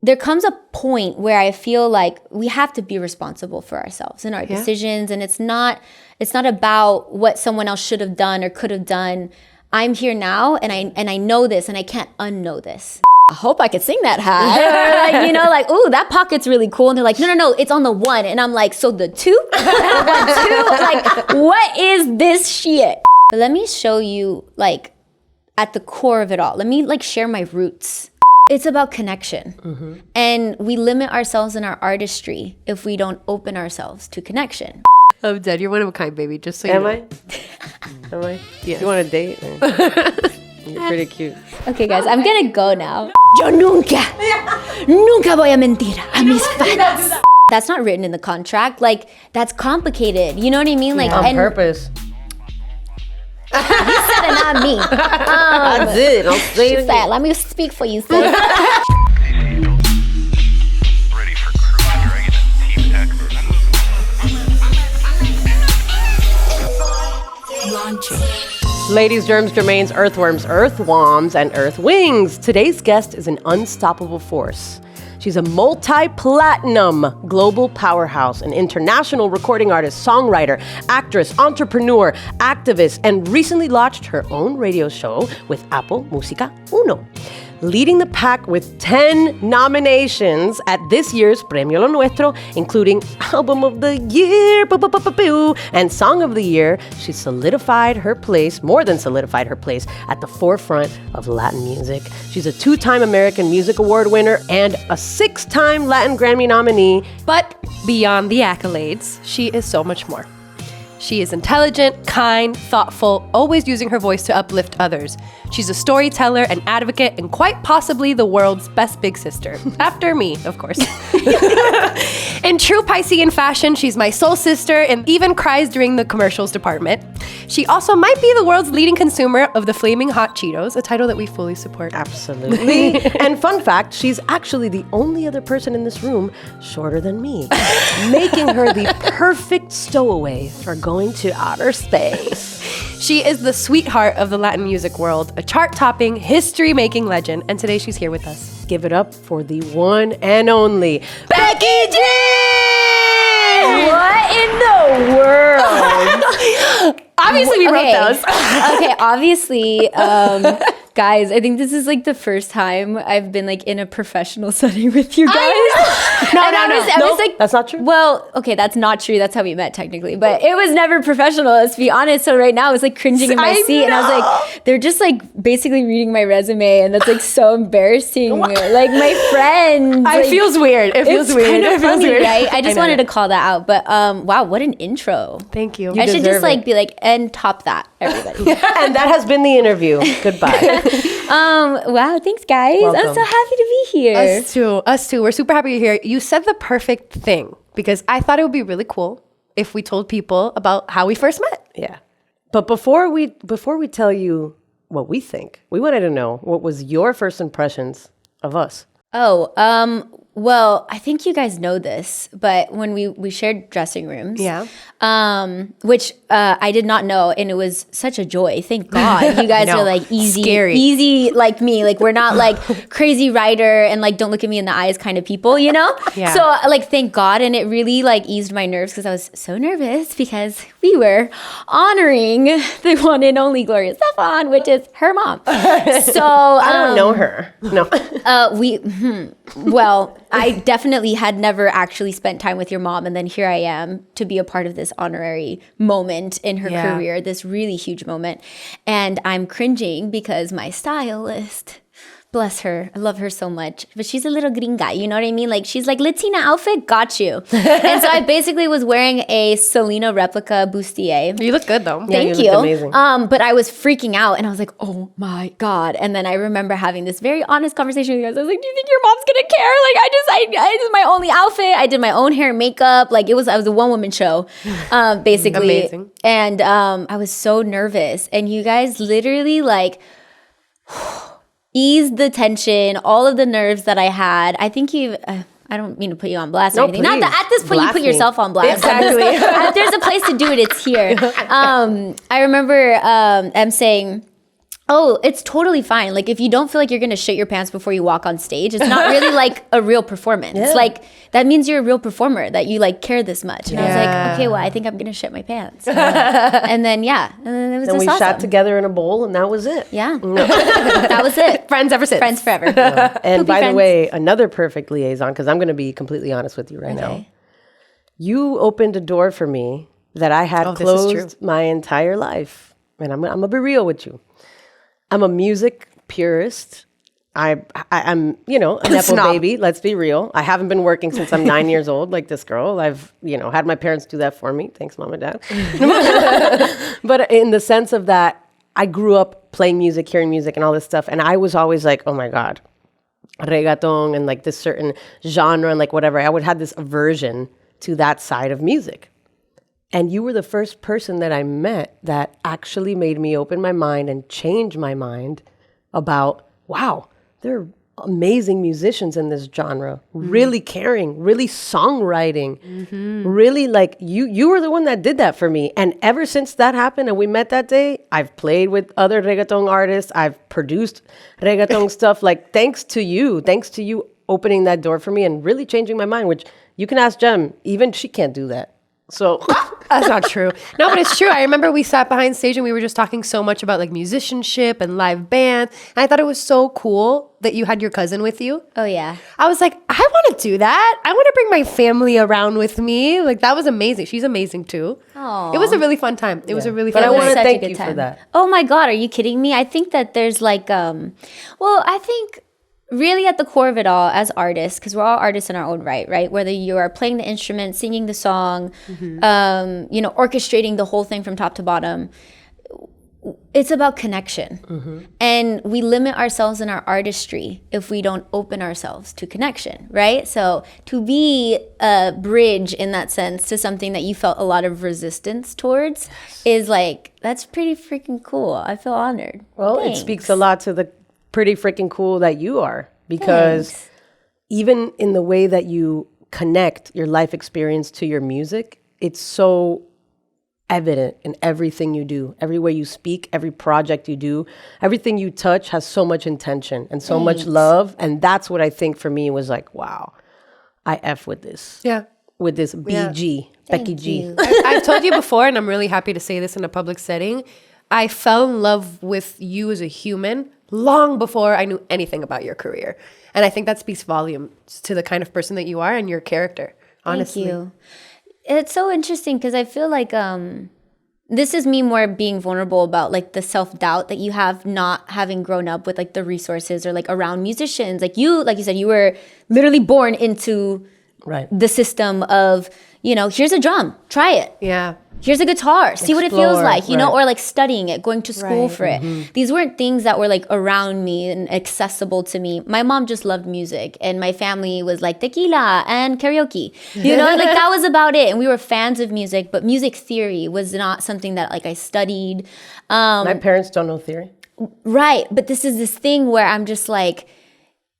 there comes a point where I feel like we have to be responsible for ourselves and our decisions. And it's not about what someone else should have done or could have done. I'm here now and I know this and I can't unknow this. I hope I could sing that high. Or like, you know, like, ooh, that pocket's really cool. And they're like, no, it's on the 1. And I'm like, so the 2? The 1, 2? Like, what is this shit? But let me show you, like, at the core of it all. Let me, like, share my roots. It's about connection. Mm-hmm. And we limit ourselves in our artistry if we don't open ourselves to connection. I'm dead. You're one of a kind, baby. Just so you know. Am I? Yes. You want a date? You're pretty cute. Okay, guys, I'm gonna go now. Yo nunca voy a mentir a mis fans. That's not written in the contract. Like, that's complicated. You know what I mean? Like, on purpose. You said it, not me. I did. I'll say it again. Let me speak for you, sis. Ready for Crew Dragon Team Tech. Launching. Ladies, germs, germains, earthworms, earthworms, and earthwings. Today's guest is an unstoppable force. She's a multi-platinum global powerhouse, an international recording artist, songwriter, actress, entrepreneur, activist, and recently launched her own radio show with Apple Música Uno. Leading the pack with 10 nominations at this year's Premio Lo Nuestro, including Album of the Year and Song of the Year, she solidified her place, more than solidified her place, at the forefront of Latin music. She's a 2-time American Music Award winner and a 6-time Latin Grammy nominee. But beyond the accolades, she is so much more. She is intelligent, kind, thoughtful, always using her voice to uplift others. She's a storyteller, an advocate, and quite possibly the world's best big sister. After me, of course. In true Piscean fashion, she's my soul sister and even cries during the commercials department. She also might be the world's leading consumer of the Flaming Hot Cheetos, a title that we fully support. Absolutely. And fun fact, she's actually the only other person in this room shorter than me, making her the perfect stowaway for going to outer space. She is the sweetheart of the Latin music world, a chart-topping, history-making legend, and today she's here with us. Give it up for the one and only Becky G! What in the world? Obviously, we wrote those. Okay, obviously, guys, I think this is like the first time I've been like in a professional setting with you guys. I was like, that's not true. Well, okay, that's not true. That's how we met technically, but it was never professional. Let's be honest. So right now, I was like cringing in my seat, and I was like, they're just like basically reading my resume, and that's like so embarrassing. Like my friends. It feels weird. It feels weird. Kind of it feels funny, weird. right? I just wanted to call that out. But wow, what an intro! Thank you. I should just like it. be like, and top that, everybody. And that has been the interview. Goodbye. Wow, thanks guys. Welcome. I'm so happy to be here. Us too. We're super happy you're here. You said the perfect thing because I thought it would be really cool if we told people about how we first met. Yeah. But before we tell you what we think, we wanted to know what was your first impressions of us. Well, I think you guys know this, but when we shared dressing rooms, which I did not know, and it was such a joy. Thank God you guys are like easy like me. Like we're not like crazy writer and like don't look at me in the eyes kind of people, you know? Yeah. So like thank God, and it really like eased my nerves because I was so nervous because we were honoring the one and only Gloria Estefan, which is her mom. So I don't know her. No. Well, I definitely had never actually spent time with your mom, and then here I am to be a part of this honorary moment in her career, this really huge moment. And I'm cringing because my stylist, bless her, I love her so much, but she's a little gringa, you know what I mean? Like she's like, Latina outfit, got you. And so I basically was wearing a Selena replica bustier. You look good though. Thank you. Looked amazing. But I was freaking out and I was like, oh my God. And then I remember having this very honest conversation with you guys. I was like, do you think your mom's gonna care? Like I did my only outfit. I did my own hair and makeup. Like I was a one-woman show, basically. Amazing. And I was so nervous. And you guys literally like eased the tension, all of the nerves that I had. I think you've... I don't mean to put you on blast or anything. Please. Not that at this point Blast you put me. yourself on blast. Exactly. If there's a place to do it, it's here. I remember I'm saying, Oh, it's totally fine. Like if you don't feel like you're gonna shit your pants before you walk on stage, it's not really like a real performance. Yeah. Like that means you're a real performer, that you like care this much. And I was like, okay, well, I think I'm gonna shit my pants. And then and then it was Then just we awesome. sat together in a bowl, and that was it. Yeah, that was it. Friends ever since. Friends forever. And Poopy by the friends. way, another perfect liaison, because I'm going to be completely honest with you right now. Okay. You opened a door for me that I had this is closed my entire life. And I'm going to be real with you. I'm a music purist. I'm a Nepo Snob. baby. Let's be real. I haven't been working since I'm 9 years old, like this girl. I've, had my parents do that for me. Thanks, mom and dad. But in the sense of that, I grew up playing music, hearing music, and all this stuff. And I was always like, oh my God, reggaeton and like this certain genre and like whatever. I would have this aversion to that side of music. And you were the first person that I met that actually made me open my mind and change my mind about, wow, there are amazing musicians in this genre, really caring, really songwriting, really like you were the one that did that for me. And ever since that happened and we met that day, I've played with other reggaeton artists. I've produced reggaeton stuff. Like thanks to you opening that door for me and really changing my mind, which you can ask Jem, even she can't do that. So That's not true. No, but it's true. I remember we sat behind stage and we were just talking so much about like musicianship and live band. And I thought it was so cool that you had your cousin with you. Oh yeah. I was like, I want to do that. I want to bring my family around with me. Like that was amazing. She's amazing too. Aw. It was a really fun time. It was a really But fun I time. wanna Such a thank good you for time. that. Oh my God, are you kidding me? I think that there's like, I think really at the core of it all as artists, because we're all artists in our own right? Whether you are playing the instrument, singing the song, orchestrating the whole thing from top to bottom, it's about connection. And we limit ourselves in our artistry if we don't open ourselves to connection, right? So to be a bridge in that sense to something that you felt a lot of resistance towards is like, that's pretty freaking cool. I feel honored. Well, Thanks. it speaks a lot to the pretty freaking cool that you are, because Thanks. even in the way that you connect your life experience to your music, it's so evident in everything you do, every way you speak, every project you do, everything you touch has so much intention and so much love. And that's what I think for me was like, wow, I F with this. Yeah. With this BG, Becky G. you. I've told you before, and I'm really happy to say this in a public setting. I fell in love with you as a human long before I knew anything about your career. And I think that speaks volumes to the kind of person that you are and your character, honestly. Thank you. It's so interesting because I feel like this is me more being vulnerable about like the self-doubt that you have not having grown up with like the resources or like around musicians. Like you said, you were literally born into the system of, here's a drum, try it. Yeah. Here's a guitar, see what it feels Explore, like, right. or like studying it, going to school Right. for it. These weren't things that were like around me and accessible to me. My mom just loved music and my family was like tequila and karaoke, and like that was about it. And we were fans of music, but music theory was not something that like I studied. My parents don't know theory. Right. But this is this thing where I'm just like,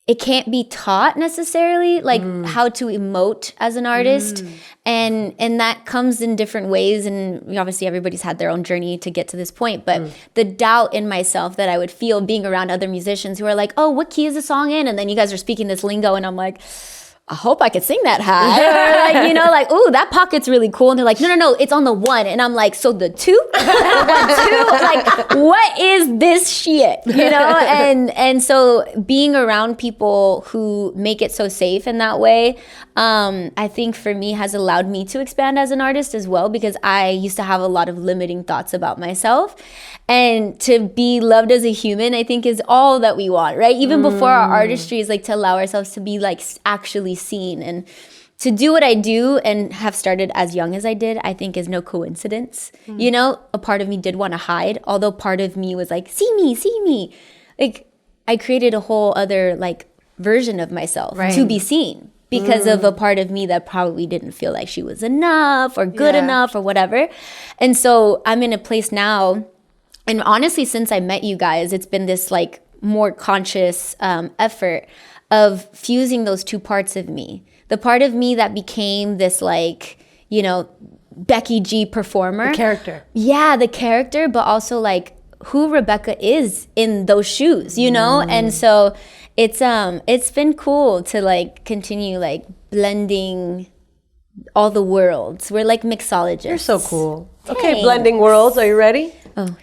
it can't be taught necessarily, like how to emote as an artist. And that comes in different ways. And obviously everybody's had their own journey to get to this point. But the doubt in myself that I would feel being around other musicians who are like, oh, what key is the song in? And then you guys are speaking this lingo and I'm like, I hope I could sing that high. Or like, ooh, that pocket's really cool. And they're like, no, it's on the one. And I'm like, so the two? 1, 2? Like, what is this shit? And so being around people who make it so safe in that way, I think for me has allowed me to expand as an artist as well, because I used to have a lot of limiting thoughts about myself. And to be loved as a human, I think is all that we want, right? Even before our artistry is like to allow ourselves to be like actually seen, and to do what I do and have started as young as I did, I think is no coincidence. A part of me did want to hide, although part of me was like, see me. Like I created a whole other like version of myself to be seen because of a part of me that probably didn't feel like she was enough or good enough or whatever. And so I'm in a place now. And honestly, since I met you guys, it's been this like more conscious effort of fusing those two parts of me. The part of me that became this like, Becky G performer. The character. Yeah, the character, but also like who Rebecca is in those shoes, you know? And so it's been cool to like continue like blending all the worlds. We're like mixologists. You're so cool. Thanks. Okay, blending worlds. Are you ready? I'm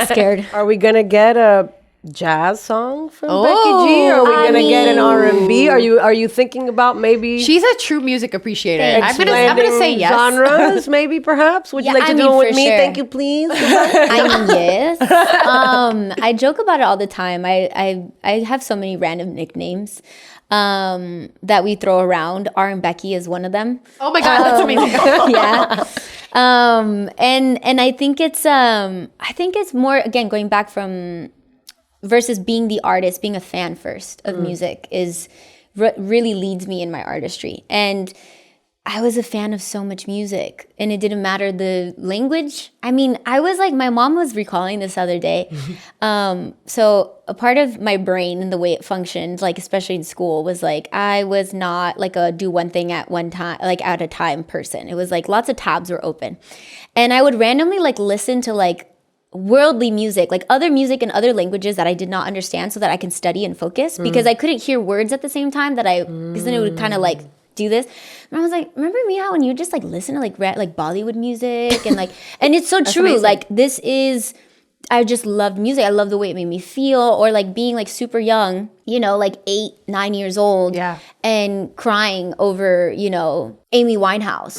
scared. Are we gonna get a jazz song from Becky G? Or are we gonna get an R&B? Are you thinking about maybe She's a true music appreciator. I'm gonna say yes. Genres, maybe perhaps. Would you like to do it with me? sure. Thank you, please. Yes. I joke about it all the time. I have so many random nicknames that we throw around. R and Becky is one of them. Oh my God, that's amazing. Yeah. And I think it's more, again, going back from versus being the artist, being a fan first of music is really leads me in my artistry. And I was a fan of so much music, and it didn't matter the language. I mean, I was like, my mom was recalling this other day. So a part of my brain and the way it functioned, like especially in school, was like I was not like a do one thing at one time, like at a time person. It was like lots of tabs were open, and I would randomly like listen to like worldly music, like other music in other languages that I did not understand, so that I can study and focus, because I couldn't hear words at the same time because then it would kind of like do this. And I was like, remember me how when you just like listen to like Bollywood music and like, and it's so true. Amazing. Like this is, I just loved music. I love the way it made me feel, or like being like super young, you know, like 8, 9 years old, and crying over, you know, Amy Winehouse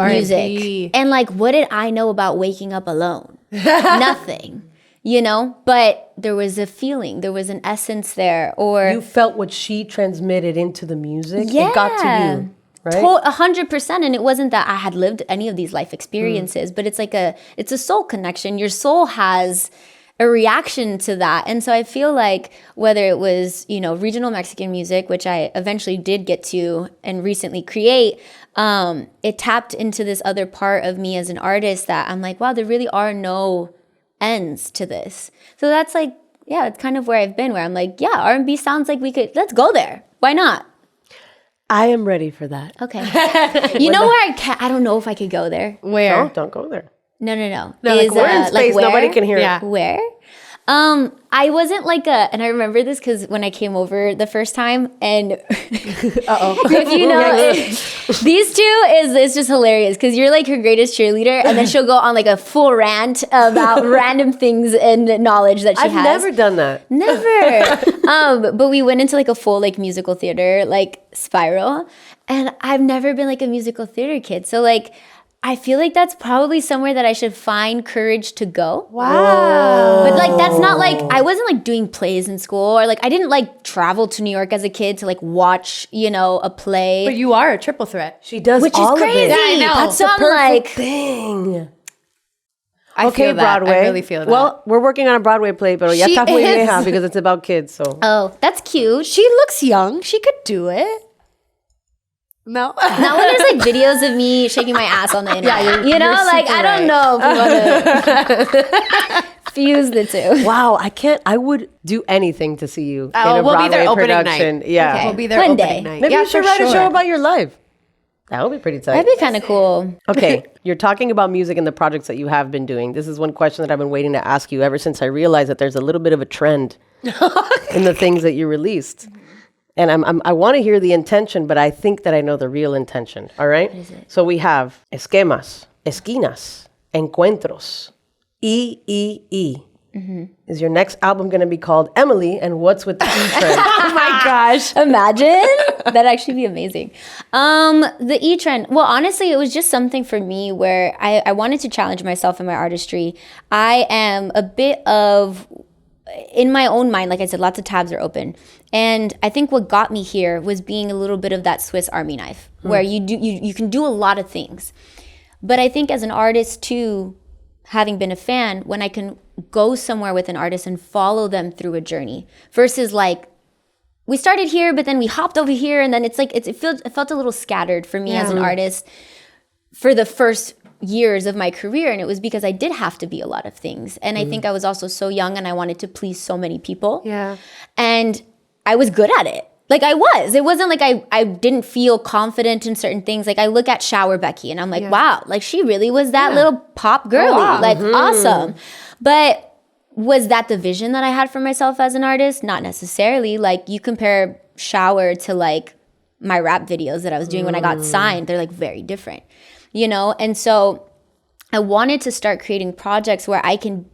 music. R&B. And like, what did I know about waking up alone? Nothing. You know, but there was a feeling, there was an essence there, or you felt what she transmitted into the music. Yeah, it got to you, right? 100%. And it wasn't that I had lived any of these life experiences, but it's like it's a soul connection. Your soul has a reaction to that. And so I feel like whether it was, you know, regional Mexican music, which I eventually did get to and recently create, it tapped into this other part of me as an artist that I'm like, wow, there really are no ends to this. So that's like, yeah, it's kind of where I've been, where I'm like, yeah, R&B sounds like let's go there. Why not? I am ready for that. Okay. You know where I don't know if I could go there. Where? No, don't go there. No. No, like we're in space, like nobody can hear it. Where? I wasn't like and I remember this because when I came over the first time, and if you know, these two it's just hilarious because you're like her greatest cheerleader, and then she'll go on like a full rant about random things and knowledge that she has. I've never done that. Never. But we went into like a full like musical theater like spiral, and I've never been like a musical theater kid, so like I feel like that's probably somewhere that I should find courage to go. Wow. But like, that's not like, I wasn't like doing plays in school, or like, I didn't like travel to New York as a kid to like watch, you know, a play. But you are a triple threat. She does which all is crazy. of it. Yeah, I know. That's the perfect thing. I feel that. Broadway. I really feel that. Well, we're working on a Broadway play, but ya está muy vieja because it's about kids, so. Oh, that's cute. She looks young. She could do it. No. Not when there's like videos of me shaking my ass on the internet. Yeah, you know, you're like super I don't know if we want to fuse the two. Wow, I would do anything to see you in a we'll be there Broadway opening production. night. Yeah. Okay. We'll be there One opening day. night. Maybe you should write a show sure. about your life. That would be pretty tight. That'd be kind of cool. Okay, you're talking about music and the projects that you have been doing. This is one question that I've been waiting to ask you ever since I realized that there's a little bit of a trend in the things that you released. And I want to hear the intention, but I think that I know the real intention. All right? What is it? So we have esquemas, esquinas, encuentros, E. Is your next album going to be called Emily and What's with the E Trend? Oh my gosh. Imagine. That'd actually be amazing. The E trend. Well, honestly, it was just something for me where I wanted to challenge myself in my artistry. I am a bit of, in my own mind, like I said, lots of tabs are open. And I think what got me here was being a little bit of that Swiss Army knife, where you can do a lot of things. But I think as an artist too, having been a fan, when I can go somewhere with an artist and follow them through a journey, versus like, we started here, but then we hopped over here, and then it's like, it felt a little scattered for me as an artist for the first years of my career. And it was because I did have to be a lot of things. And I think I was also so young, and I wanted to please so many people. Yeah. And I was good at it. Like I was. It wasn't like I didn't feel confident in certain things. Like I look at Shower Becky and I'm like, wow, like she really was that little pop girly. Like awesome. But was that the vision that I had for myself as an artist? Not necessarily. Like you compare Shower to like my rap videos that I was doing when I got signed. They're like very different, you know? And so I wanted to start creating projects where I can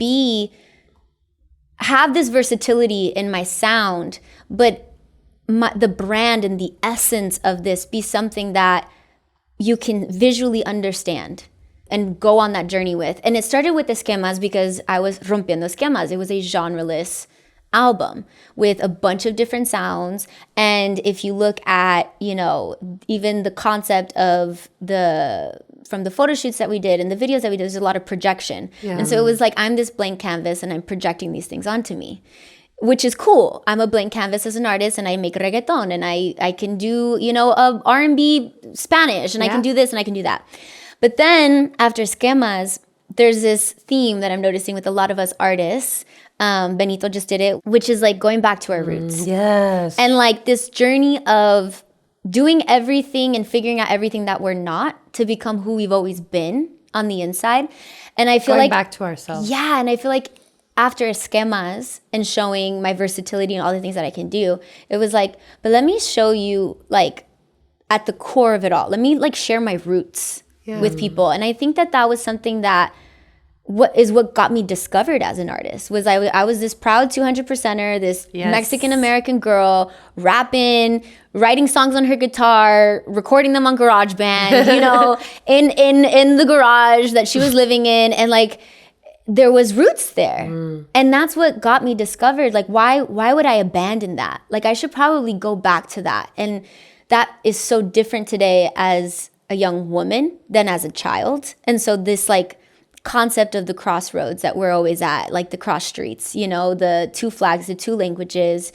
have this versatility in my sound, but the brand and the essence of this be something that you can visually understand and go on that journey with. And it started with Esquemas because I was rompiendo esquemas. It was a genreless album with a bunch of different sounds. And if you look at, you know, even the concept of from the photo shoots that we did and the videos that we did, there's a lot of projection. And so it was like, I'm this blank canvas and I'm projecting these things onto me, which is cool. I'm a blank canvas as an artist and I make reggaeton and I can do, you know, R&B Spanish and I can do this and I can do that. But then after Esquemas, there's this theme that I'm noticing with a lot of us artists. Benito just did it, which is like going back to our roots. Yes. And like this journey of doing everything and figuring out everything that we're not to become who we've always been on the inside. And I feel Going like back to ourselves. Yeah, and I feel like after Esquemas and showing my versatility and all the things that I can do, it was like, but let me show you like at the core of it all. Let me like share my roots with people. And I think that was something that what got me discovered as an artist was I was this proud 200%er, this Mexican American girl rapping, writing songs on her guitar, recording them on GarageBand, you know, in the garage that she was living in, and like there was roots there. And that's what got me discovered. Like why would I abandon that? Like I should probably go back to that. And that is so different today as a young woman than as a child. And so this like concept of the crossroads that we're always at, like the cross streets, you know, the two flags, the two languages,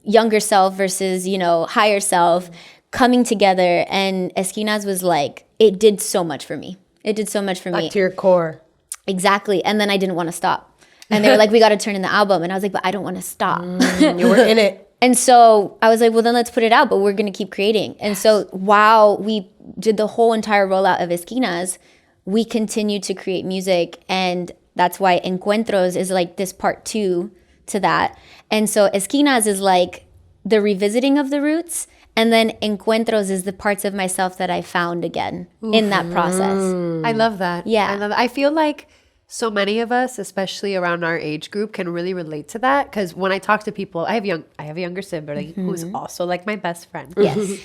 younger self versus, you know, higher self coming together. And Esquinas was like, it did so much for me. It did so much for me. Back to your core. Exactly. And then I didn't want to stop. And they were like, we got to turn in the album. And I was like, but I don't want to stop. You were in it. And so I was like, well, then let's put it out, but we're going to keep creating. And so while we did the whole entire rollout of Esquinas, we continued to create music. And that's why Encuentros is like this part 2 to that. And so Esquinas is like the revisiting of the roots. And then Encuentros is the parts of myself that I found again in that process. I love that. Yeah. I feel like so many of us, especially around our age group, can really relate to that. Because when I talk to people, I have a younger sibling who's also like my best friend. Yes.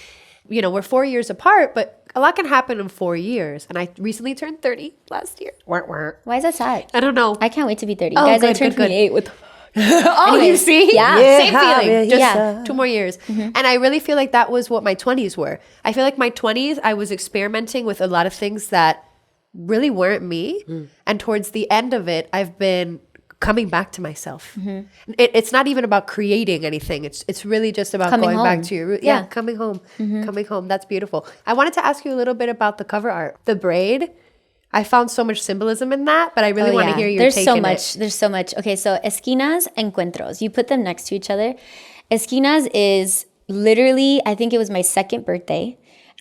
You know, we're 4 years apart, but a lot can happen in 4 years. And I recently turned 30 last year. Why is that sad? I don't know. I can't wait to be 30. Oh, Guys, I good, turned good, good. 28 with Oh, you see? Yeah. Same feeling. Just Yeah. 2 more years. And I really feel like that was what my 20s were. I feel like my 20s, I was experimenting with a lot of things that really weren't me. And towards the end of it, I've been coming back to myself. It's not even about creating anything. It's really just about Coming going back home. to your root. Yeah. Coming home. Coming home. That's beautiful. I wanted to ask you a little bit about the cover art. The braid. I found so much symbolism in that, but I really want to hear your take on it. There's so much. Okay, so Esquinas, Encuentros. You put them next to each other. Esquinas is literally, I think it was my 2nd birthday.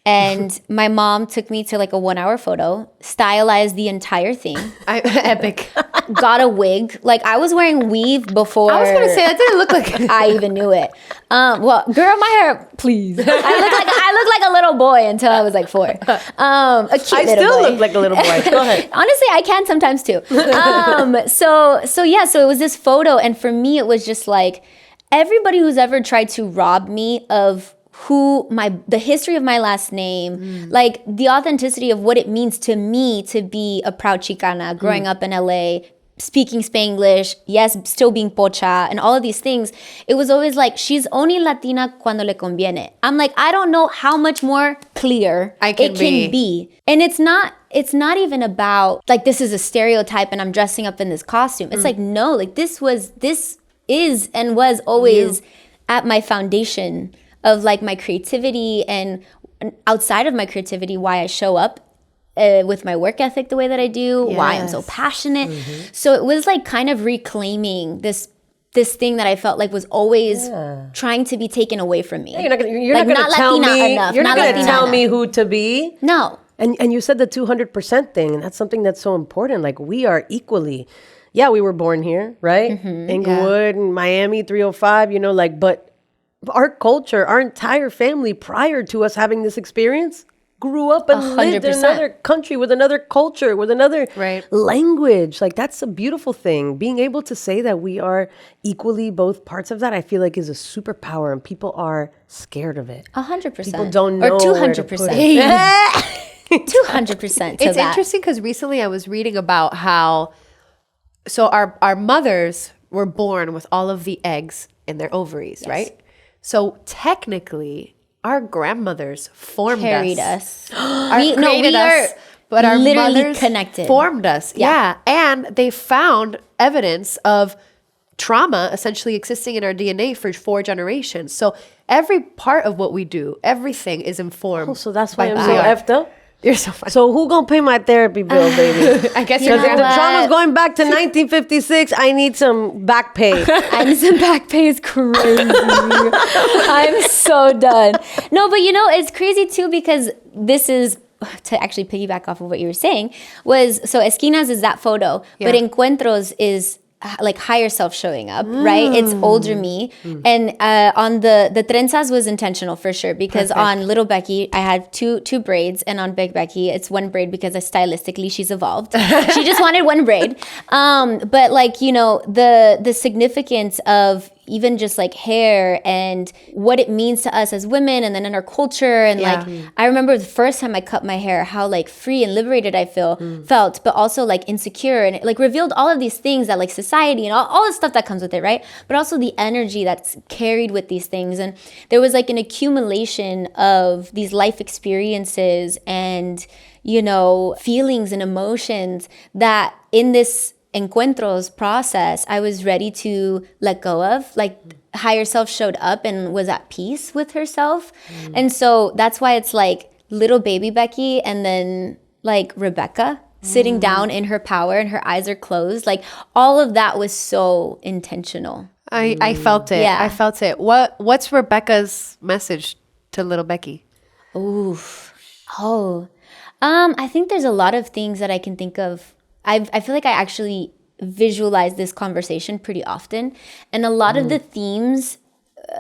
And my mom took me to like a 1-hour photo, stylized the entire thing. Epic. Got a wig. Like I was wearing weave before. I was going to say, that didn't look like I even knew it. Well, girl, my hair, please. I looked like a little boy until I was like 4. A cute I little still boy. look like a little boy. Go ahead. Honestly, I can sometimes too. So it was this photo, and for me, it was just like everybody who's ever tried to rob me of the history of my last name, like the authenticity of what it means to me to be a proud Chicana, growing up in LA, speaking Spanglish, yes, still being pocha, and all of these things. It was always like, she's only Latina cuando le conviene. I'm like, I don't know how much more clear it can be. And it's not even about like, this is a stereotype and I'm dressing up in this costume. It's like, no, like this is and was always at my foundation of like my creativity, and outside of my creativity, why I show up with my work ethic the way that I do, why I'm so passionate. So it was like kind of reclaiming this this thing that I felt like was always trying to be taken away from me. You're not gonna not tell Latina me. enough, You're not not gonna Latina tell enough. me who to be. No. And you said the 200% thing, and that's something that's so important. Like, we are equally. Yeah, we were born here, right? Inglewood and Miami 305. But our culture, our entire family, prior to us having this experience, grew up and lived in 100%. another country with another culture, with another Right. language. Like, that's a beautiful thing. Being able to say that we are equally both parts of that, I feel like is a superpower, and people are scared of it. 100%. People don't know Or where to put 200%. it. 200% to It's that. interesting because recently I was reading about how, so our mothers were born with all of the eggs in their ovaries, right? So technically, our grandmothers formed Carried us. us. We we are but our literally mothers connected. formed us. Yeah. And they found evidence of trauma essentially existing in our DNA for 4 generations. So every part of what we do, everything is informed. So that's why I'm by so our- effed up. You're so funny. So who gonna pay my therapy bill, baby? I guess You you're Because if the know what? trauma's going back to 1956, I need some back pay. And some back pay is crazy. I'm so done. No, but it's crazy too, because this is, to actually piggyback off of what you were saying, was, so Esquinas is that photo, but Encuentros is like higher self showing up, right? It's older me. And on the trenzas was intentional for sure, because on little Becky, I had two braids, and on big Becky, it's one braid because stylistically she's evolved. She just wanted one braid. But like, the significance of even just like hair and what it means to us as women, and then in our culture. And like, I remember the first time I cut my hair, how like free and liberated I felt, but also like insecure, and it like revealed all of these things that like society and all the stuff that comes with it, right? But also the energy that's carried with these things. And there was like an accumulation of these life experiences and, feelings and emotions that in this Encuentros process, I was ready to let go of. Like, higher self showed up and was at peace with herself. And so that's why it's like little baby Becky, and then like Rebecca sitting down in her power and her eyes are closed. Like, all of that was so intentional. I felt it. Yeah. I felt it. What's Rebecca's message to little Becky? Oof. Oh. I think there's a lot of things that I can think of. I feel like I actually visualize this conversation pretty often. And a lot of the themes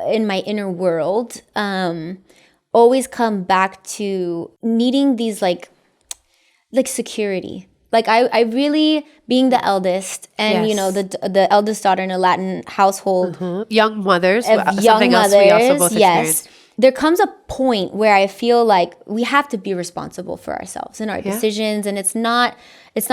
in my inner world always come back to needing these like security. Like, I really, being the eldest, and Yes. the eldest daughter in a Latin household, Young mothers. of something young else mothers, we also both experienced. there comes a point where I feel like we have to be responsible for ourselves and our decisions, and it's not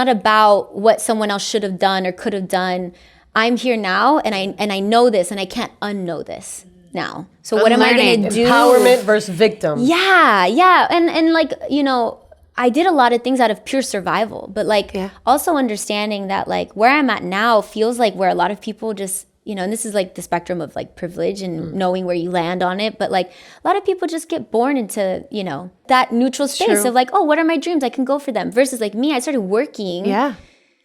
about what someone else should have done or could have done. I'm here now, and I know this, and I can't unknow this now. So what am I going to do? Empowerment versus victim. Yeah. And like, I did a lot of things out of pure survival, but like also understanding that like where I'm at now feels like where a lot of people just, and this is like the spectrum of like privilege and knowing where you land on it. But like a lot of people just get born into, that neutral space of like, oh, what are my dreams? I can go for them. Versus like me, I started working. Yeah.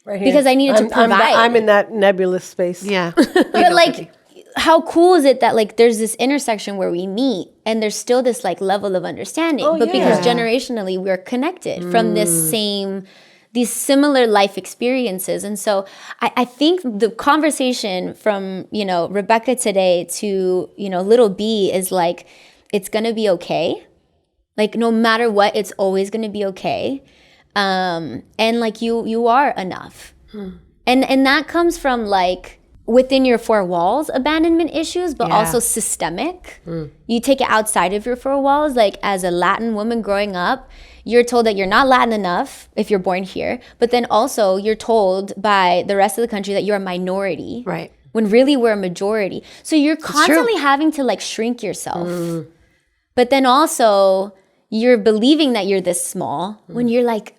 Right here. Because I needed to provide. I'm in that nebulous space. Yeah. But like, how cool is it that like there's this intersection where we meet and there's still this like level of understanding, but because generationally we're connected from these similar life experiences. And so I think the conversation from, Rebecca today to, little B is like, it's going to be okay. Like, no matter what, it's always going to be okay. And like, you are enough. And that comes from like, within your 4 walls, abandonment issues, but also systemic. You take it outside of your 4 walls. Like, as a Latin woman growing up, you're told that you're not Latin enough if you're born here, but then also you're told by the rest of the country that you're a minority. Right. When really we're a majority. So you're constantly having to like shrink yourself. But then also you're believing that you're this small when you're like,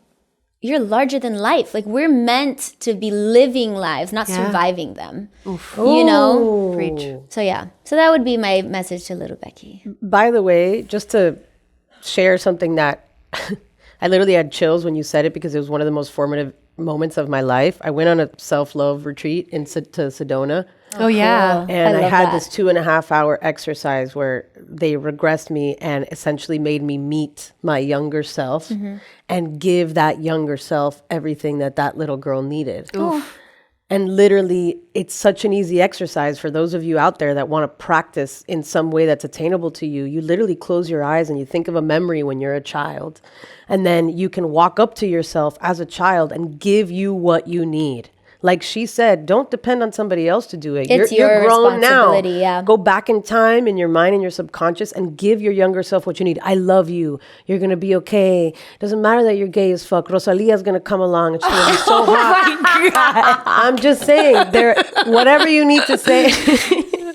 you're larger than life. Like, we're meant to be living lives, not surviving them. Preach. So yeah. So that would be my message to little Becky. By the way, just to share something that I literally had chills when you said it, because it was one of the most formative moments of my life. I went on a self-love retreat to Sedona. Oh, yeah. And I love had that. this 2.5-hour exercise where they regressed me and essentially made me meet my younger self and give that younger self everything that little girl needed. And literally, it's such an easy exercise for those of you out there that want to practice in some way that's attainable to you. You literally close your eyes and you think of a memory when you're a child. And then you can walk up to yourself as a child and give you what you need. Like she said, don't depend on somebody else to do it. It's you're your grown now. responsibility, yeah. Go back in time in your mind and your subconscious and give your younger self what you need. I love you. You're going to be okay. Doesn't matter that you're gay as fuck. Rosalia's going to come along and she's going to be so hot. I'm just saying, whatever you need to say.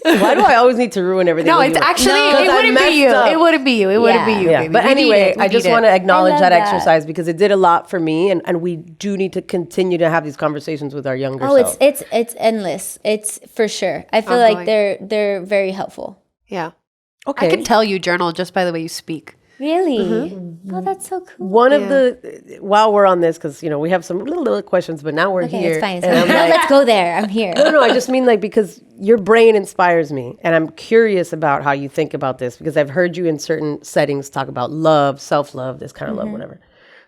Why do I always need to ruin everything? No, with it's you? actually, No, it wouldn't be you. It wouldn't be you. It wouldn't be you, Yeah, baby. but We need anyway, it. We I just need want it. to acknowledge love that that. exercise because it did a lot for me, and we do need to continue to have these conversations with our younger self. It's endless. It's for sure. I feel like they're very helpful. Yeah. Okay. I can tell you journal just by the way you speak. Really? Oh, that's so cool. One of the, while we're on this, because, we have some little questions, but now we're Okay, here. it's fine. It's and fine. I'm like, Let's go there. I'm here. no, I just mean because your brain inspires me. And I'm curious about how you think about this because I've heard you in certain settings talk about love, self-love, this kind of love, whatever.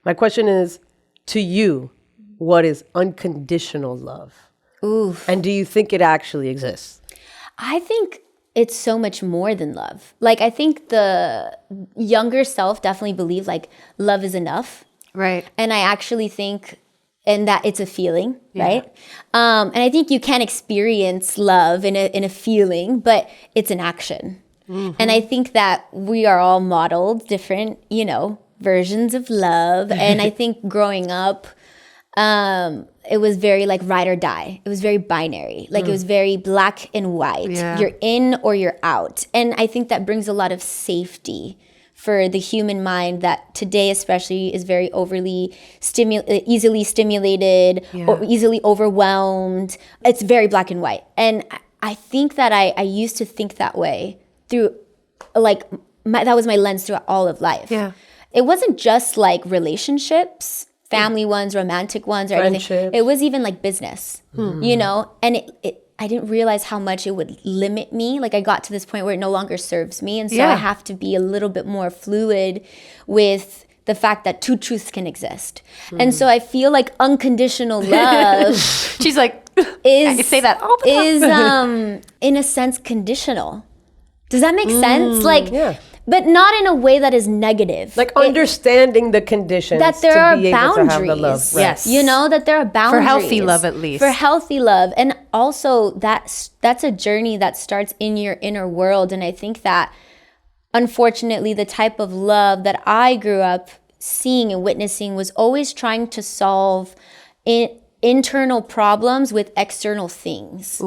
My question is, to you, what is unconditional love? Oof. And do you think it actually exists? I think it's so much more than love. Like, I think the younger self definitely believed like love is enough. Right. And I actually think, and that it's a feeling, right? And I think you can experience love in a feeling, but it's an action. And I think that we are all modeled different, versions of love. And I think growing up, it was very like ride or die. It was very binary. Like it was very black and white. Yeah. You're in or you're out. And I think that brings a lot of safety for the human mind that today especially is very overly easily stimulated or easily overwhelmed. It's very black and white. And I think that I used to think that way through like that was my lens throughout all of life. Yeah. It wasn't just like relationships, family ones, romantic ones, or anything. Friendships. It was even like business, and I didn't realize how much it would limit me. Like I got to this point where it no longer serves me. And so I have to be a little bit more fluid with the fact that two truths can exist. And so I feel like unconditional love She's like, is I say that all the time. is in a sense conditional. Does that make sense? Like, yeah. but not in a way that is negative. Like understanding the conditions that there to are be able boundaries. to have the love. Right. Yes. That there are boundaries. healthy love, at least. For healthy love. And also that's a journey that starts in your inner world. And I think that unfortunately the type of love that I grew up seeing and witnessing was always trying to solve internal problems with external things,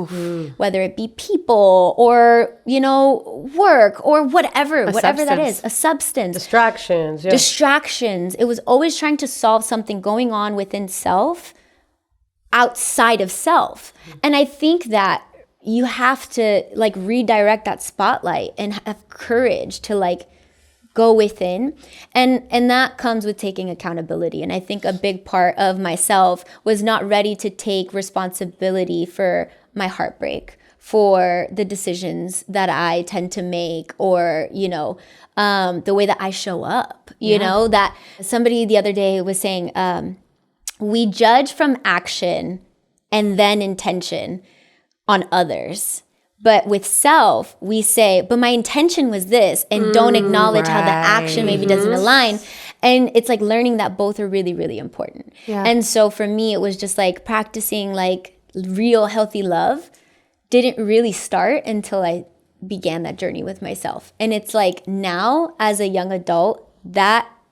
whether it be people or, work or whatever that is, a substance. Distractions. Yeah. Distractions. It was always trying to solve something going on within self, outside of self. And I think that you have to like redirect that spotlight and have courage to like go within. And that comes with taking accountability. And I think a big part of myself was not ready to take responsibility for my heartbreak, for the decisions that I tend to make, or, the way that I show up, that somebody the other day was saying, we judge from action and then intention on others. But with self, we say, but my intention was this, and don't acknowledge how the action maybe doesn't align. And it's like learning that both are really, really important. Yeah. And so for me, it was just like practicing like real healthy love didn't really start until I began that journey with myself. And it's like now as a young adult,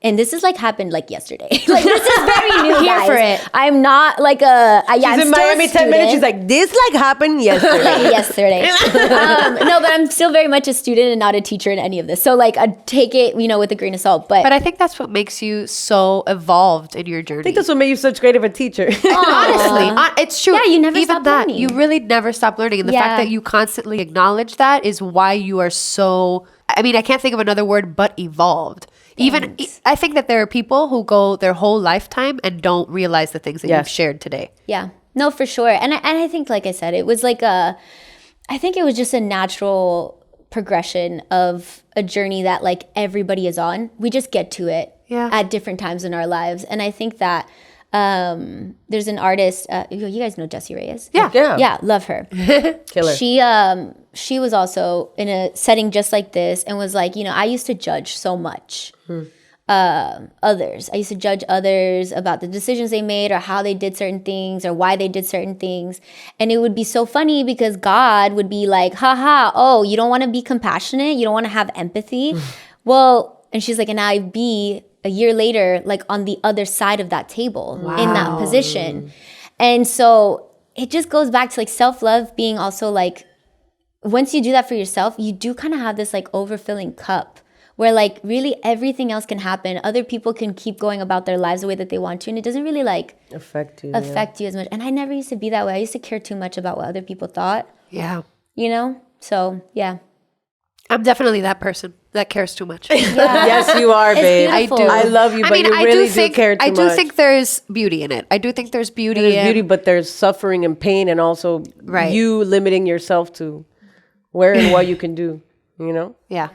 and this is like happened like yesterday. Like this is very new, Here guys. for it. I'm not like She's I'm in still Miami a 10 minutes. She's student. like, this happened yesterday. Yesterday. No, but I'm still very much a student and not a teacher in any of this. So like I take it, with a grain of salt. But I think that's what makes you so evolved in your journey. I think that's what made you such great of a teacher. Honestly, it's true. Yeah, you never Even stop that, learning. you really never stop learning. And the fact that you constantly acknowledge that is why you are so, I can't think of another word but evolved. Even I think that there are people who go their whole lifetime and don't realize the things that you've shared today. Yeah, no, for sure. And I think, like I said, it was like I think it was just a natural progression of a journey that like everybody is on. We just get to it at different times in our lives. And I think that there's an artist, you guys know Jessie Reyes? Yeah, love her. Killer. She was also in a setting just like this and was like, I used to judge so much others. I used to judge others about the decisions they made or how they did certain things or why they did certain things. And it would be so funny because God would be like, oh, you don't want to be compassionate? You don't want to have empathy? Well, and she's like, and I'd be a year later, like on the other side of that table in that position. And so it just goes back to like self-love being also like, once you do that for yourself, you do kind of have this like overfilling cup where like really everything else can happen. Other people can keep going about their lives the way that they want to. And it doesn't really like affect you as much. And I never used to be that way. I used to care too much about what other people thought. Yeah. So yeah. I'm definitely that person that cares too much. Yes, you are, babe. I do. I love you, but you really do care too much. I do think there's beauty in it. I do think there's beauty. There's beauty, but there's suffering and pain, and also you limiting yourself to where and what you can do. Yeah.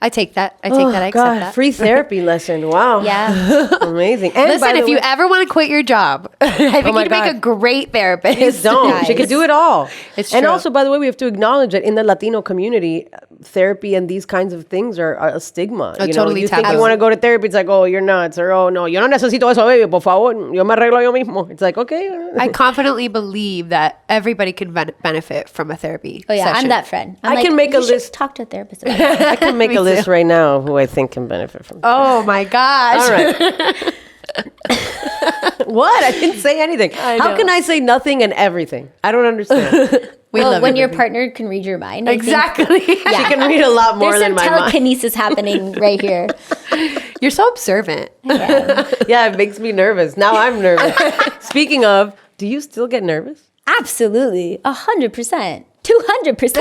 I take that. I accept that. Free therapy lesson. Wow. Yeah. Amazing. And listen, if you ever want to quit your job, I think you'd make a great therapist. Please don't. Guys. She could do it all. It's and true. also, by the way, we have to acknowledge that in the Latino community, therapy and these kinds of things are a stigma. Totally you think taboo. you want to go to therapy, it's like, oh, you're nuts, or oh, no, yo no necesito eso, baby, por favor, yo me arreglo yo mismo. It's like, okay. I confidently believe that everybody can benefit from a therapy session. I'm that friend. I can make a list. Talk to a therapist about it. I can make a list right now who I think can benefit from. Oh my gosh. All right. What? I didn't say anything. How can I say nothing and everything? I don't understand. When your partner can read your mind. Exactly. She can read a lot more There's than my some mind. telekinesis happening right here. You're so observant. Yeah, it makes me nervous. Now I'm nervous. Speaking of, do you still get nervous? Absolutely. 100%. 200%.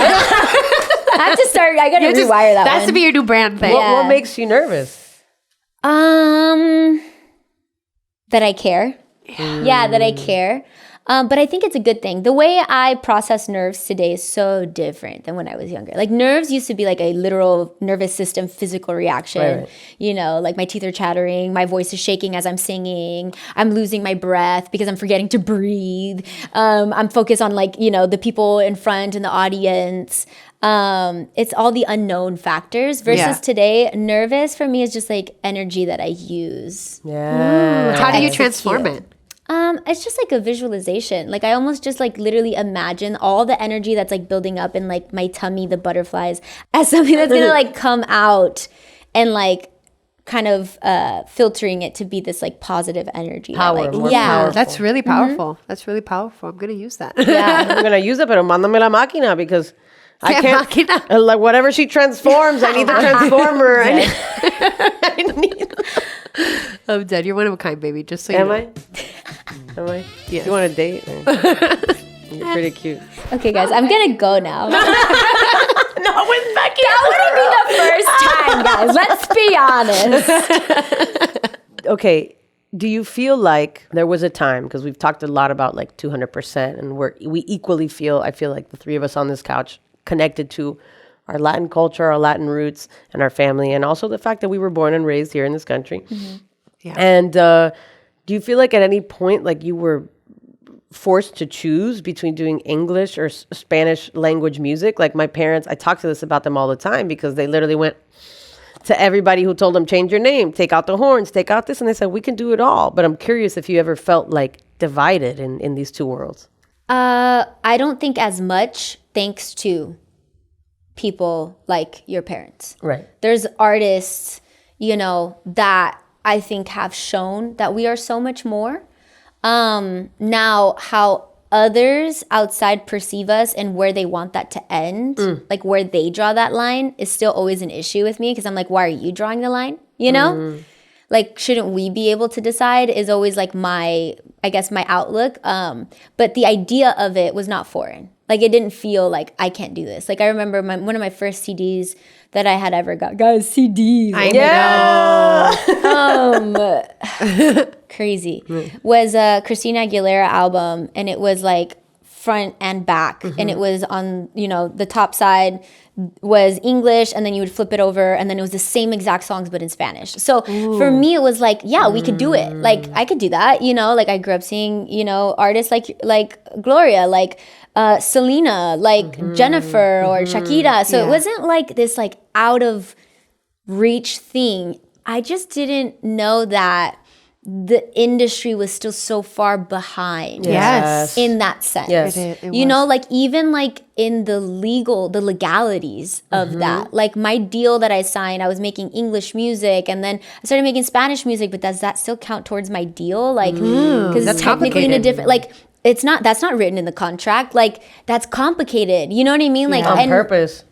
I gotta rewire that That has one. to be your new brand thing. Yeah. What makes you nervous? That I care. Yeah, that I care. But I think it's a good thing. The way I process nerves today is so different than when I was younger. Like nerves used to be like a literal nervous system physical reaction. Right. Like my teeth are chattering, my voice is shaking as I'm singing, I'm losing my breath because I'm forgetting to breathe. I'm focused on like, the people in front and the audience. It's all the unknown factors versus today, nervous for me is just like energy that I use. Yeah. How do you transform it? It's just like a visualization. Like I almost just like literally imagine all the energy that's like building up in like my tummy, the butterflies, as something that's gonna like come out and like kind of filtering it to be this like positive energy. Power, more yeah. powerful. That's really powerful. That's really powerful. I'm going to use that. Yeah. I'm gonna use it, pero mándame la máquina because I can't. Máquina. Like whatever she transforms, I need the transformer. I need. I'm dead. You're one of a kind, baby. Just so you Am know. I? Am I? Yes. You want a date? You're pretty cute. Okay, guys, I'm gonna go now. No, with Becky. That wouldn't be the first time, guys. Let's be honest. Okay. Do you feel like there was a time, because we've talked a lot about like 200%, and we equally feel, I feel like the three of us on this couch connected to our Latin culture, our Latin roots, and our family, and also the fact that we were born and raised here in this country. Mm-hmm. Yeah. And do you feel like at any point, like you were forced to choose between doing English or Spanish language music? Like my parents, I talk to this about them all the time because they literally went to everybody who told them, change your name, take out the horns, take out this. And they said, we can do it all. But I'm curious if you ever felt like divided in these two worlds. I don't think as much, thanks to people like your parents. Right. There's artists, that I think have shown that we are so much more. Now, how others outside perceive us and where they want that to end, like where they draw that line is still always an issue with me because I'm like, why are you drawing the line? Like, shouldn't we be able to decide is always like my outlook. But the idea of it was not foreign. Like it didn't feel like I can't do this. Like I remember one of my first CDs that I had ever got. Guys, CDs. Crazy. Was a Christina Aguilera album, and it was like front and back, and it was on, you know, the top side was English, and then you would flip it over, and then it was the same exact songs but in Spanish. So for me it was like, yeah, we could do it. Like I could do that, you know. Like I grew up seeing, you know, artists like Gloria, like Selena, like Jennifer or Shakira. So it wasn't like this like out of reach thing. I just didn't know that the industry was still so far behind. Yes. In that sense. Yes. It You know, like even like in the legalities of that. Like my deal that I signed, I was making English music, and then I started making Spanish music, but does that still count towards my deal? Like, because it's technically in a different, like, it's not, that's not written in the contract. Like, that's complicated. You know what I mean? Like, On purpose.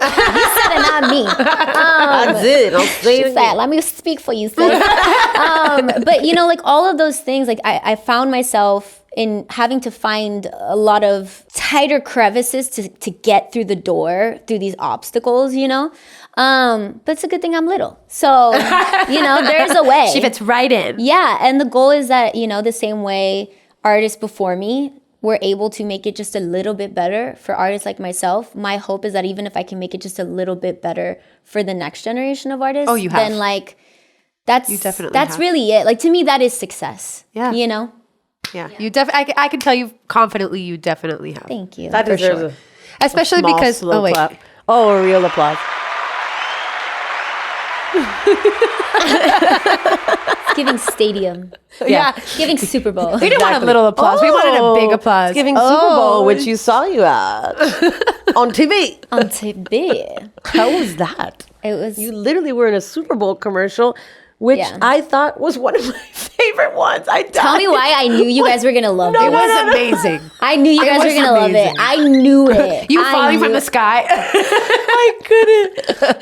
You said it, not me. That's it. I'll say She it said, let me speak for you, sis. But you know, like all of those things, like I found myself in having to find a lot of tighter crevices to get through the door, through these obstacles, you know? But it's a good thing I'm little. So, you know, there's a way. She fits right in. Yeah, and the goal is that, you know, the same way artists before me were able to make it just a little bit better for artists like myself, my hope is that even if I can make it just a little bit better for the next generation of artists, Oh, you have. then like that's definitely that's have. really it. Like to me, that is success. Yeah. You know? Yeah. You I can tell you confidently you definitely have. Thank you. That deserves sure. a Especially small, because slow clap. Oh, a real applause. It's giving stadium. Yeah. Giving Super Bowl. We didn't want a little applause. We wanted a big applause. It's giving Super Bowl, which you saw you at on TV. On TV. How was that? It was You literally were in a Super Bowl commercial, which Yeah. I thought was one of my favorite ones. I Tell me why I knew you guys were gonna love It it. was amazing. I knew you guys were was gonna love amazing. it. I knew it. You I falling from knew the it. sky.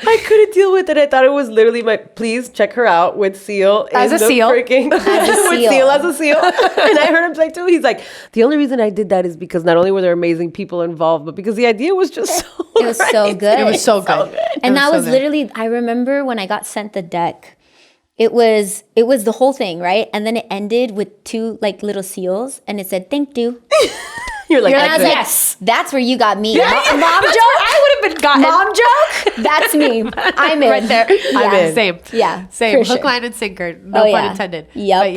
I couldn't deal with it. I thought it was literally my please check her out with Seal As in a the seal. freaking As a with seal. Seal as a seal. And I heard him say too. He's like, the only reason I did that is because not only were there amazing people involved, but because the idea was just so It was so good. It was so good. And that so was good. literally, I remember when I got sent the deck, it was the whole thing, right? And then it ended with two like little seals, and it said, thank you. You're like, And I was that's it. like, Yes. that's where you got me. Yeah, Mom that's joke? where I would have been gotten. Mom joke? That's me. I'm in. Right there. Yeah. in. Same. Yeah, Same. for Hook, sure. line, and sinker. No Oh, pun yeah. intended. Yep. But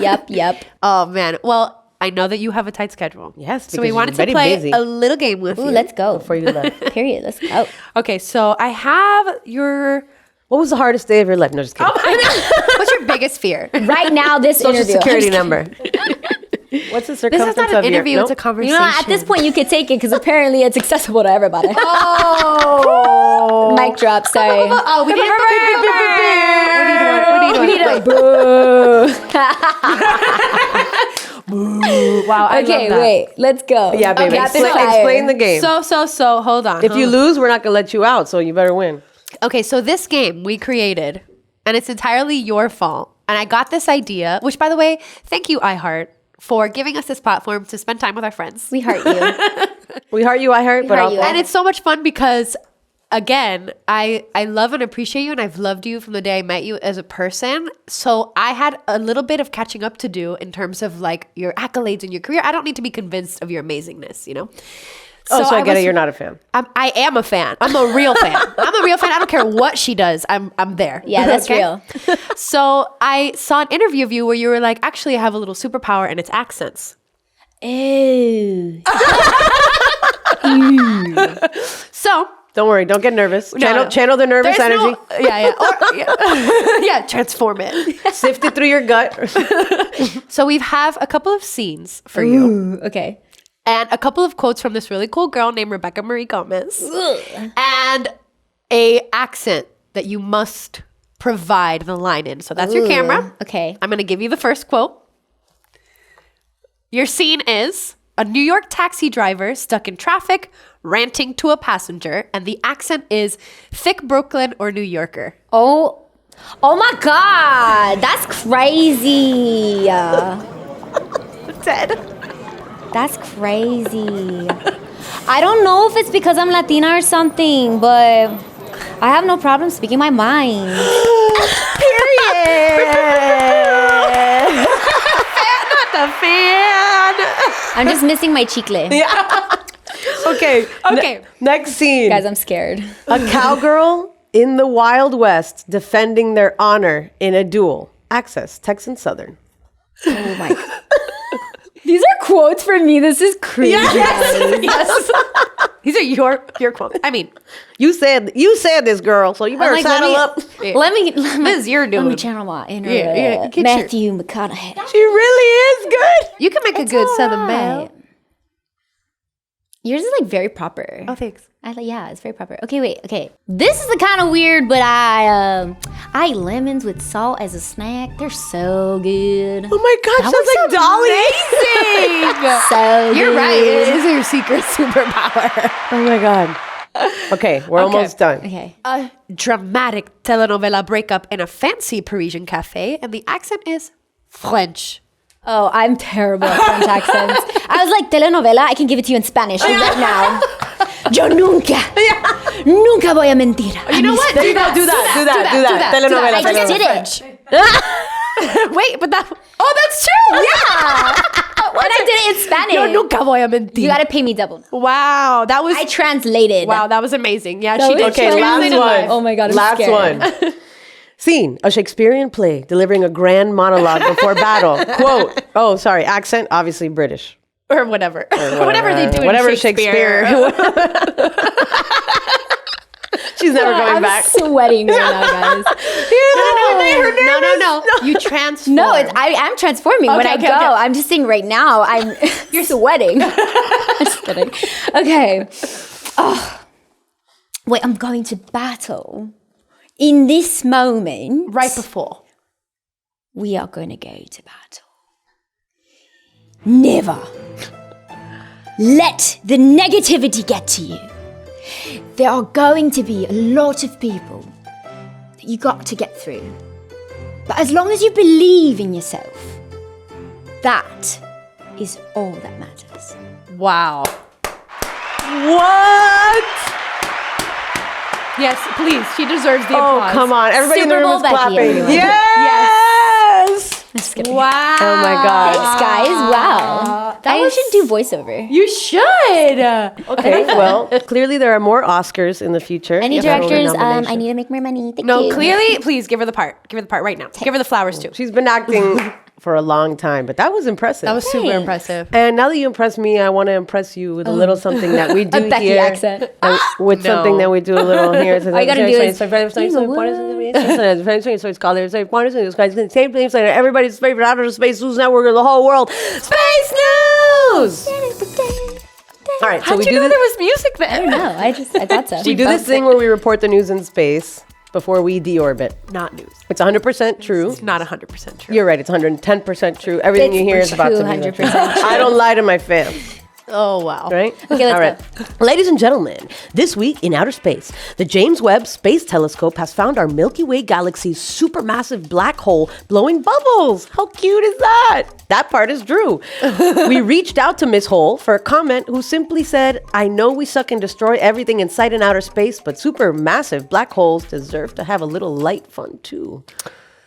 yeah. Yep. Oh, man. Well, I know that you have a tight schedule. Yes, So because we you're wanted to very play busy. a little game with Ooh, you. let's go. Before you left. Period. Let's go. Okay, so I have your... What was the hardest day of your life? No, just kidding. What's your biggest fear? Right now, this Social interview. security number. What's the This circumference is not an of your- interview, Nope. it's a You conversation. know, at this point, you could take it because apparently it's accessible to everybody. Oh! Mic drop. Sorry. Oh, we need a boo. Wow, I Okay, love that. wait. Let's go. Yeah, baby. Rapid Explain, fire. explain the game. So, hold on. If you lose, we're not going to let you out, so you better win. Okay, so this game we created, and it's entirely your fault. And I got this idea, which, by the way, thank you, iHeart, for giving us this platform to spend time with our friends. We heart you. We heart you, I heart, but heart I'll you. And it's so much fun because, again, I love and appreciate you, and I've loved you from the day I met you as a person. So I had a little bit of catching up to do in terms of like your accolades and your career. I don't need to be convinced of your amazingness, you know? so I get was- it. You're not a fan. I am a fan. I'm a real fan. I'm a real fan. I don't care what she does. I'm there. Yeah, that's Okay? real. So I saw an interview of you where you were like, actually, I have a little superpower, and it's accents. Ew. So Don't worry. Don't get nervous. No. Channel the nervous there's energy. Yeah, transform it. Sift it through your gut. So we have a couple of scenes for you Ooh, okay. and a couple of quotes from this really cool girl named Rebecca Marie Gomez and a accent that you must provide the line in. So that's your camera. Okay. I'm going to give you the first quote. Your scene is a New York taxi driver stuck in traffic, ranting to a passenger, and the accent is thick Brooklyn or New Yorker. Oh my God. That's crazy. Ted. That's crazy. I don't know if it's because I'm Latina or something, but I have no problem speaking my mind. Period. The fan. I'm just missing my chicle. Okay. Next scene. Guys, I'm scared. A cowgirl in the Wild West defending their honor in a duel. Access, Texan Southern. Oh my God. These are quotes for me. This is crazy. Yes. These are your quotes. I mean, You said this, girl, so you better saddle up. Let me Liz, you're doing. Let me channel my inner Get your- Matthew McConaughey. She really is good. You can make a good Southern belle. Yours is like very proper. Oh, thanks. Yeah, it's very proper. Okay, wait. Okay, this is the kind of weird, but I eat lemons with salt as a snack. They're so good. Oh my gosh, that's like Dolly. So You're good. right. It is your secret superpower. Oh my God. Okay, we're almost done. Okay. A dramatic telenovela breakup in a fancy Parisian cafe, and the accent is French. Oh, I'm terrible at French accents. I was like, telenovela, I can give it to you in Spanish right now. Yo nunca voy a mentir. You know what? There you go. Do that. Telenovela. I just did it. Wait, but that. Oh, that's true. Yeah. And I did it in Spanish. Yo nunca voy a mentir. You gotta pay me double. Wow, that was. I translated. Wow, that was amazing. Yeah, That she was did. Okay, She last translated one. live. Oh my God, I'm last scared. one. Scene, a Shakespearean play delivering a grand monologue before battle. Quote, accent, obviously British. Or whatever. Whatever they do Whatever in Shakespeare. She's never going I'm back. sweating right now, guys. No. You transform. No, I am transforming when I okay, go. okay. I'm just saying right now, you're sweating. I'm just kidding. Okay. Oh. Wait, I'm going to battle. In this moment, right before. we are going to go to battle. Never let the negativity get to you. There are going to be a lot of people that you got to get through. But as long as you believe in yourself, that is all that matters. Wow. What? Yes, please. She deserves the Oh, applause. come on. Everybody in the Super room Bowl is Becky, clapping. everyone. Yes! Just kidding. Wow. Oh my God. Thanks, guys. Wow. We should do voiceover. You should. Okay, well, clearly there are more Oscars in the future. Any Yes, directors? nominations. I need to make more money. Thank No, you. clearly, please give her the part. Give her the part right now. Give her the flowers too. She's been acting for a long time, but that was impressive. That was super Thanks. impressive. And now that you impressed me, I want to impress you with a little something that we do A Becky here. accent. With something that we do a little here. All you gotta do is- everybody's favorite outer space news network of the whole world, Space News. All right, so How'd we you do know this. there was music there? No, I thought so. We do this thing where we report the news in space before we deorbit. Not news. It's 100% true. Not 100% true. You're right. It's 110% true. Everything you hear is about to be 200% true. I don't lie to my fans. Oh, wow. Right? Okay, let's All right. Ladies and gentlemen, this week in outer space, the James Webb Space Telescope has found our Milky Way galaxy's supermassive black hole blowing bubbles. How cute is that? That part is true. We reached out to Miss Hole for a comment who simply said, I know we suck and destroy everything in sight in outer space, but supermassive black holes deserve to have a little light fun too.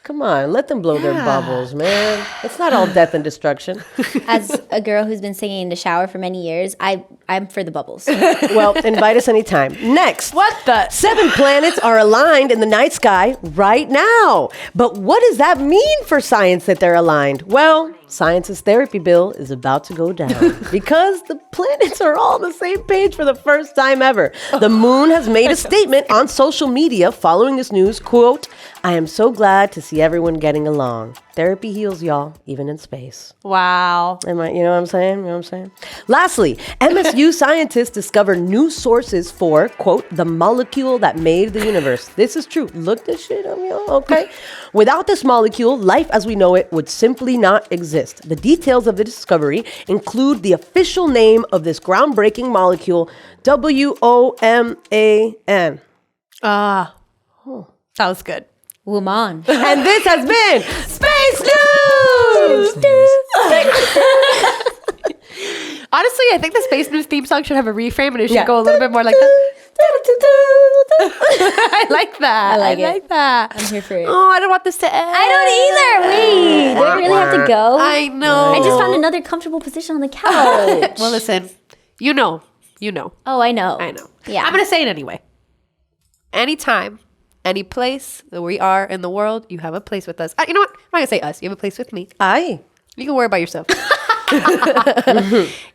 Come on, let them blow their bubbles, man. It's not all death and destruction. As a girl who's been singing in the shower for many years, I'm for the bubbles. Well, invite us anytime. Next. What the? 7 planets are aligned in the night sky right now. But what does that mean for science that they're aligned? Well, science's therapy bill is about to go down because the planets are all on the same page for the first time ever. The moon has made a statement on social media following this news, quote, I am so glad to see everyone getting along. Therapy heals, y'all, even in space. Wow. You know what I'm saying? You know what I'm saying? Lastly, MSU scientists discovered new sources for, quote, the molecule that made the universe. This is true. Look this shit up, y'all, okay? Without this molecule, life as we know it would simply not exist. The details of the discovery include the official name of this groundbreaking molecule, WOMAN. That was good. Woman. And this has been Space News! Honestly, I think the Space News theme song should have a reframe and it should go a little bit more like that. I like that. I like that. I'm here for it. Oh, I don't want this to end. I don't either. Wait, do I really have to go? I know. I just found another comfortable position on the couch. Well, listen, you know. Oh, I know. Yeah. I'm going to say it anyway. Anytime, any place that we are in the world, you have a place with us. You know what? I'm not going to say us. You have a place with me. Aye. You can worry about yourself.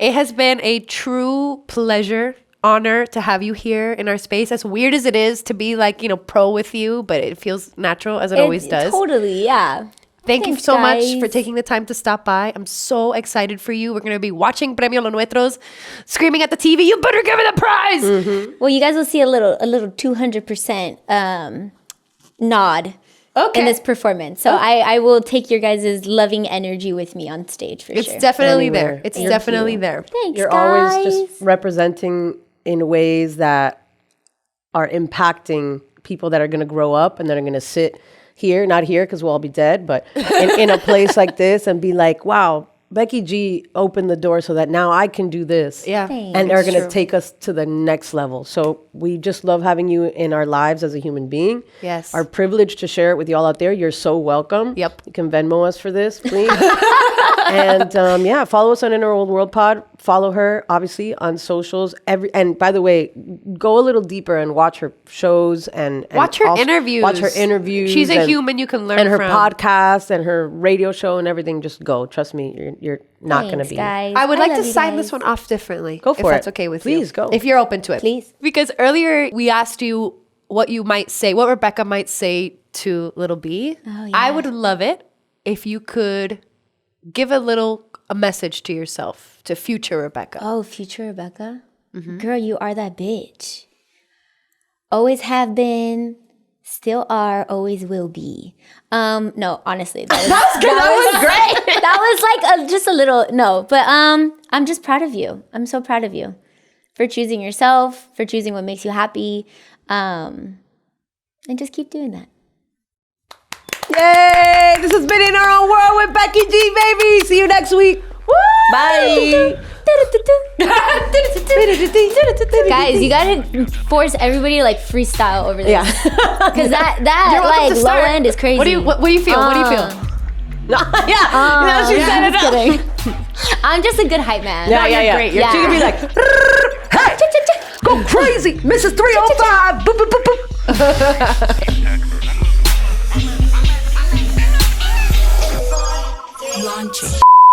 It has been a true pleasure, honor to have you here in our space. As weird as it is to be like, pro with you, but it feels natural as it always does. Totally, yeah. Thank you Thanks, so much guys. for taking the time to stop by. I'm so excited for you. We're going to be watching Premio Lo Nuestros, screaming at the TV, you better give it a prize. Mm-hmm. Well, you guys will see a little 200% nod in this performance. So I will take your guys' loving energy with me on stage for sure. It's definitely Anywhere. there. It's definitely there. Thanks, You're guys. always just representing in ways that are impacting people that are going to grow up and that are going to sit here, not here because we'll all be dead, but in a place like this and be like, wow, Becky G opened the door so that now I can do this. Yeah. Thanks. And they're going to take us to the next level. So we just love having you in our lives as a human being. Yes. Our privilege to share it with y'all out there. You're so welcome. Yep. You can Venmo us for this, please. And follow us on Inner Old World Pod. Follow her, obviously, on socials. And by the way, go a little deeper and watch her shows and Watch her interviews. Watch her interviews. She's a human you can learn and her from. podcast and her radio show and everything. Just go. Trust me, you're not going to Thanks, be. guys. I would like love to you sign guys. this one off differently. Go for if it. that's okay with you. Please, go. If you're open to it. Please. Because earlier we asked you what you might say, what Rebecca might say to Little B. Oh, yeah. I would love it if you could give a message to yourself, to future Rebecca. Oh, future Rebecca. Girl, you are that bitch. Always have been, still are, always will be. No, honestly, that was great. That was like just a little but I'm just proud of you. I'm so proud of you for choosing yourself, for choosing what makes you happy, and just keep doing that. Yay! This has been In Our Own World with Becky G, baby. See you next week. Woo! Bye. Guys, you gotta force everybody to like freestyle over this. Yeah. Because that You're welcome like to low start. end is crazy. What do you feel? What do you feel? Yeah. She set it up. Kidding. I'm just a good hype man. Yeah. great. She can be like, hey, go crazy, Mrs. 305. Boop, boop, boop, boop.